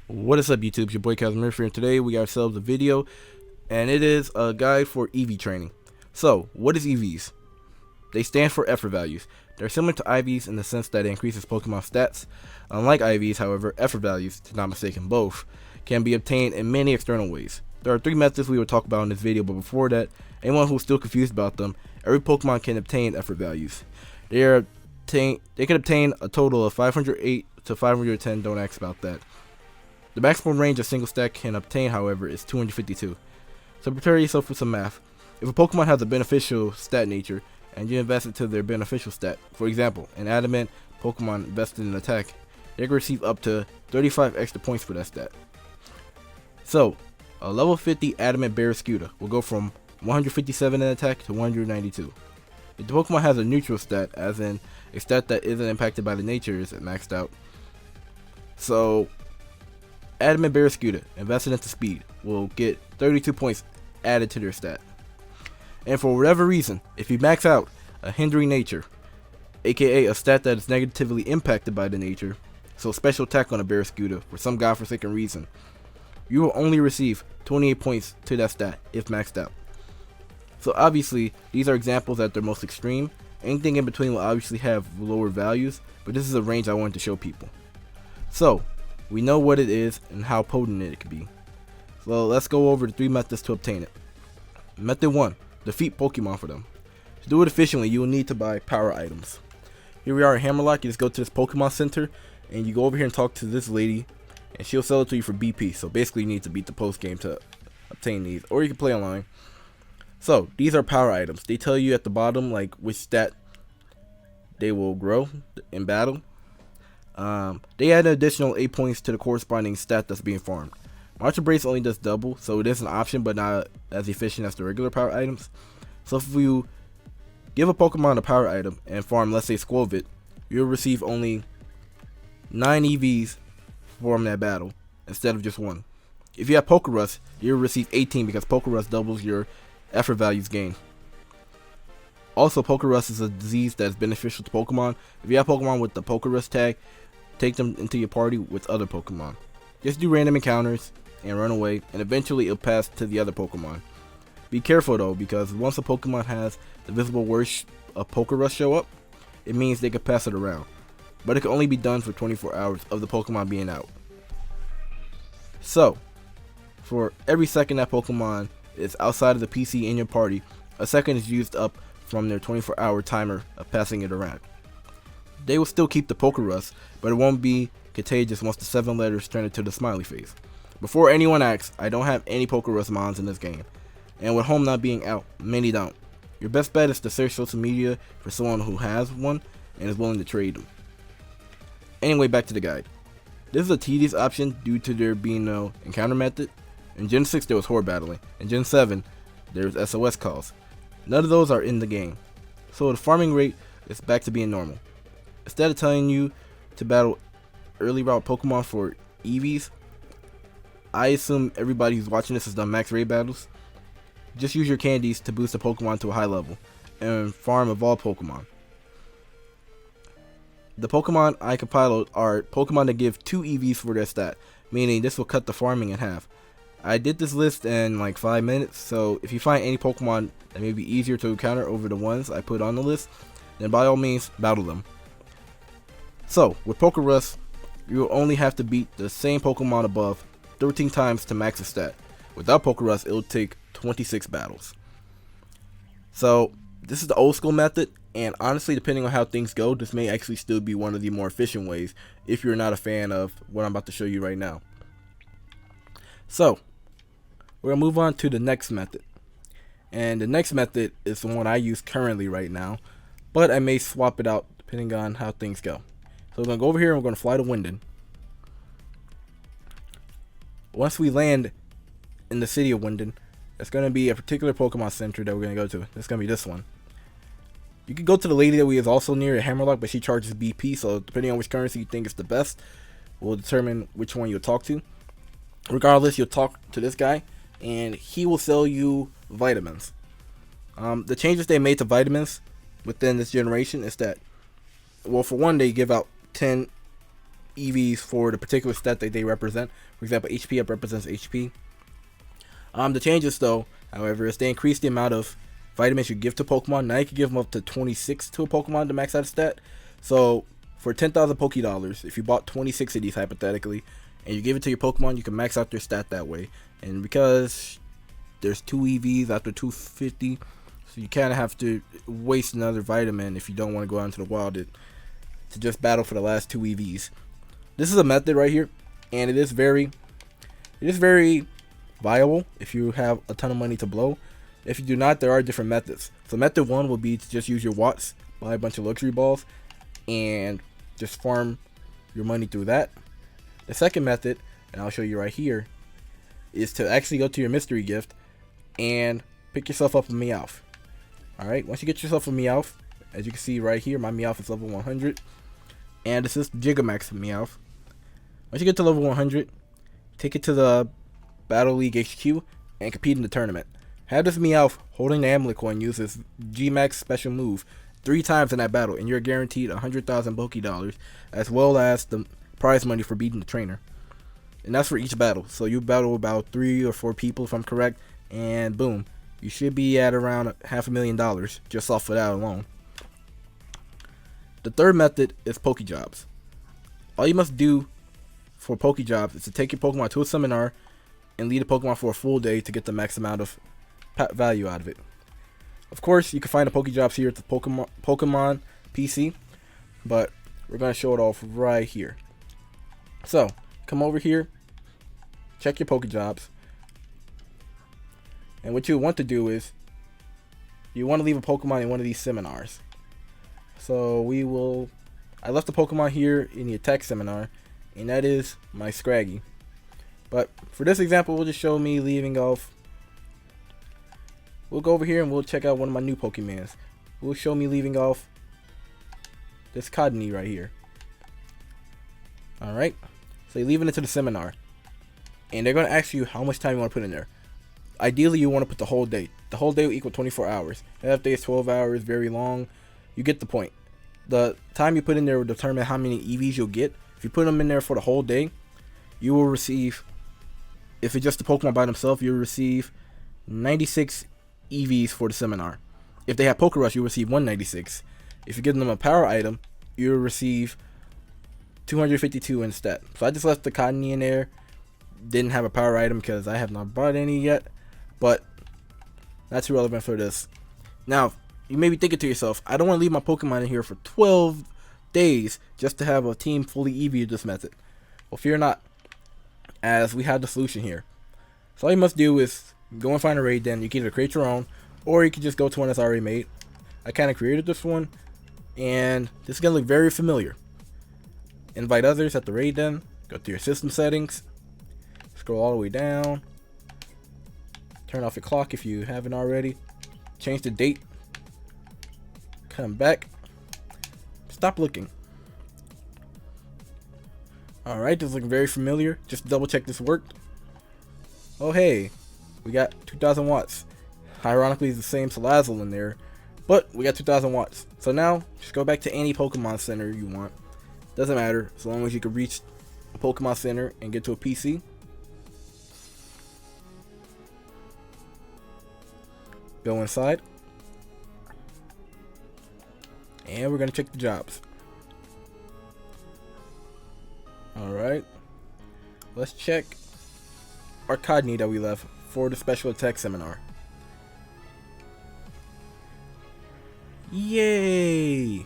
What is up, YouTube? It's your boy ChasmRift here, and today we got ourselves a video, and it is a guide for EV training. So, what is EVs? They stand for effort values. They're similar to IVs in the sense that it increases Pokemon stats. Unlike IVs, however, effort values, to not mistaken both, can be obtained in many external ways. There are three methods we will talk about in this video, but before that, anyone who's still confused about them, every Pokemon can obtain effort values. They can obtain a total of 508 to 510, don't ask about that. The maximum range a single stat can obtain, however, is 252. So prepare yourself for some math. If a Pokemon has a beneficial stat nature, and you invest it to their beneficial stat, for example, an adamant Pokemon invested in attack, they can receive up to 35 extra points for that stat. So, a level 50 adamant Barraskewda will go from 157 in attack to 192. If the Pokemon has a neutral stat, as in a stat that isn't impacted by the nature, is maxed out. So, adamant Barraskewda invested into speed will get 32 points added to their stat. And for whatever reason, if you max out a hindering nature, aka a stat that is negatively impacted by the nature, so special attack on a Barraskewda for some godforsaken reason, you will only receive 28 points to that stat if maxed out. So obviously, these are examples at their most extreme. Anything in between will obviously have lower values, but this is a range I wanted to show people. So, we know what it is and how potent it can be. So let's go over the three methods to obtain it. Method 1. Defeat Pokemon for them. To do it efficiently, you will need to buy power items. Here we are at Hammerlock. You just go to this Pokemon Center and you go over here and talk to this lady, and she'll sell it to you for BP. So basically you need to beat the post game to obtain these, or you can play online. So these are power items. They tell you at the bottom like which stat they will grow in battle. They add an additional 8 points to the corresponding stat that's being farmed. March Brace only does double, so it is an option but not as efficient as the regular power items. So if you give a Pokemon a power item and farm, let's say Squovit, you'll receive only 9 EVs from that battle instead of just 1. If you have Pokerus, you'll receive 18 because Pokerus doubles your effort values gained. Also, Pokerus is a disease that is beneficial to Pokemon. If you have Pokemon with the Pokerus tag, take them into your party with other Pokemon. Just do random encounters and run away, and eventually it'll pass to the other Pokemon. Be careful though, because once a Pokemon has the visible word of Pokerus show up, it means they can pass it around. But it can only be done for 24 hours of the Pokemon being out. So, for every second that Pokemon is outside of the PC in your party, a second is used up from their 24-hour timer of passing it around. They will still keep the Pokerus, but it won't be contagious once the 7 letters turn into the smiley face. Before anyone asks, I don't have any Pokerus mons in this game, and with home not being out, many don't. Your best bet is to search social media for someone who has one and is willing to trade them. Anyway, back to the guide. This is a tedious option due to there being no encounter method. In Gen 6 there was horde battling, in Gen 7 there's SOS calls. None of those are in the game, so the farming rate is back to being normal. Instead of telling you to battle early route Pokemon for EVs, I assume everybody who's watching this has done max raid battles. Just use your candies to boost a Pokemon to a high level and farm evolved Pokemon. The Pokemon I compiled are Pokemon that give 2 EVs for their stat, meaning this will cut the farming in half. I did this list in like 5 minutes, so if you find any Pokemon that may be easier to encounter over the ones I put on the list, then by all means battle them. So, with Pokerus, you will only have to beat the same Pokemon above 13 times to max a stat. Without Pokerus, it will take 26 battles. So, this is the old school method, and honestly, depending on how things go, this may actually still be one of the more efficient ways if you're not a fan of what I'm about to show you right now. So, we're going to move on to the next method. And the next method is the one I use currently right now, but I may swap it out depending on how things go. So we're going to go over here and we're going to fly to Winden. Once we land in the city of Winden, there's going to be a particular Pokemon Center that we're going to go to. It's going to be this one. You can go to the lady that we is also near at Hammerlock, but she charges BP, so depending on which currency you think is the best, will determine which one you'll talk to. Regardless, you'll talk to this guy, and he will sell you vitamins. The changes they made to vitamins within this generation is that, well, for one, they give out 10 EVs for the particular stat that they represent. For example, HP up represents HP. The changes though, however, is they increase the amount of vitamins you give to Pokemon. Now you can give them up to 26 to a Pokemon to max out a stat. So for 10,000 Poké Dollars, if you bought 26 of these hypothetically, and you give it to your Pokemon, you can max out their stat that way. And because there's 2 EVs after 250, so you kind of have to waste another vitamin if you don't want to go out into the wild to just battle for the last 2 EVs. This is a method right here, and it is very viable if you have a ton of money to blow. If you do not, there are different methods. So method 1 will be to just use your watts, buy a bunch of luxury balls, and just farm your money through that. The second method, and I'll show you right here, is to actually go to your mystery gift and pick yourself up a Meowth. Alright, once you get yourself a Meowth, as you can see right here, my Meowth is level 100. And this is Gigamax Meowth. Once you get to level 100, take it to the Battle League HQ and compete in the tournament. Have this Meowth holding the amulet coin use this G-Max special move 3 times in that battle, and you're guaranteed 100,000 Poké Dollars, as well as the prize money for beating the trainer. And that's for each battle. So you battle about 3 or 4 people if I'm correct, and boom, you should be at around $500,000 just off of that alone. The third method is Pokejobs. All you must do for Pokejobs is to take your Pokemon to a seminar and lead a Pokemon for a full day to get the max amount of value out of it. Of course, you can find the Pokejobs here at the Pokemon PC, but we're going to show it off right here. So, come over here, check your Pokejobs, and what you want to do is, you want to leave a Pokemon in one of these seminars. So I left the Pokemon here in the attack seminar, and that is my Scraggy. But for this example, we'll just show me leaving off. We'll go over here and we'll check out one of my new Pokemons. We'll show me leaving off this Codney right here. Alright, so you're leaving it to the seminar, and they're going to ask you how much time you want to put in there. Ideally, you want to put the whole day. The whole day will equal 24 hours. Half day is 12 hours, very long. You get the point. The time you put in there will determine how many EVs you'll get. If you put them in there for the whole day, you will receive, if it's just the Pokemon by themselves, you'll receive 96 EVs for the seminar. If they have Poké Rush, you'll receive 196. If you give them a power item, you'll receive 252 instead. So I just left the Cottonee in there. Didn't have a power item because I have not bought any yet, but that's irrelevant for this. Now, you may be thinking to yourself, I don't want to leave my Pokemon in here for 12 days just to have a team fully EV this method. Well, fear not, as we have the solution here. So all you must do is go and find a raid den. You can either create your own, or you can just go to one that's already made. I kind of created this one, and this is going to look very familiar. Invite others at the raid den. Go to your system settings. Scroll all the way down. Turn off your clock if you haven't already. Change the date. Come back. Stop looking. Alright, this is looking very familiar. Just double check this worked. Oh hey, we got 2000 watts. Ironically, it's the same Salazzle in there, but we got 2000 watts. So now, just go back to any Pokemon Center you want. Doesn't matter, as long as you can reach a Pokemon Center and get to a PC. Go inside. And we're going to check the jobs. Alright. Let's check our Codney that we left for the special attack seminar. Yay!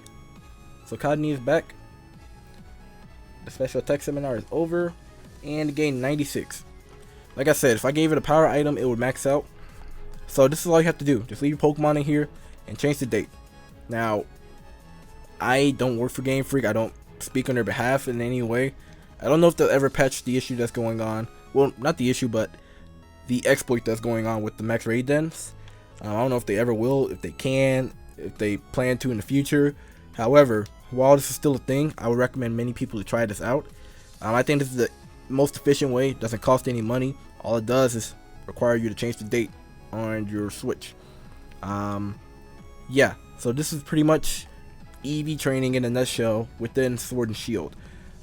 So Codney is back. The special attack seminar is over. And it gained 96. Like I said, if I gave it a power item, it would max out. So this is all you have to do. Just leave your Pokemon in here and change the date. Now, I don't work for Game Freak. I don't speak on their behalf in any way. I don't know if they'll ever patch the issue that's going on. Well, not the issue, but the exploit that's going on with the max raid dens. I don't know if they ever will, if they can, if they plan to in the future. However, while this is still a thing, I would recommend many people to try this out. I think this is the most efficient way. It doesn't cost any money. All it does is require you to change the date on your Switch. Yeah, so this is pretty much EV training in a nutshell within Sword and Shield.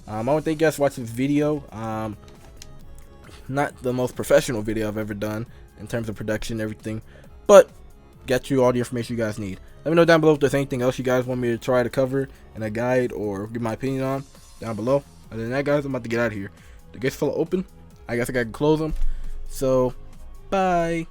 I want to thank you guys for watching this video. Not the most professional video I've ever done in terms of production and everything, but get you all the information you guys need. Let me know down below if there's anything else you guys want me to try to cover in a guide or give my opinion on down below. Other than that, guys, I'm about to get out of here. The gate's still open. I guess I gotta close them. So, bye.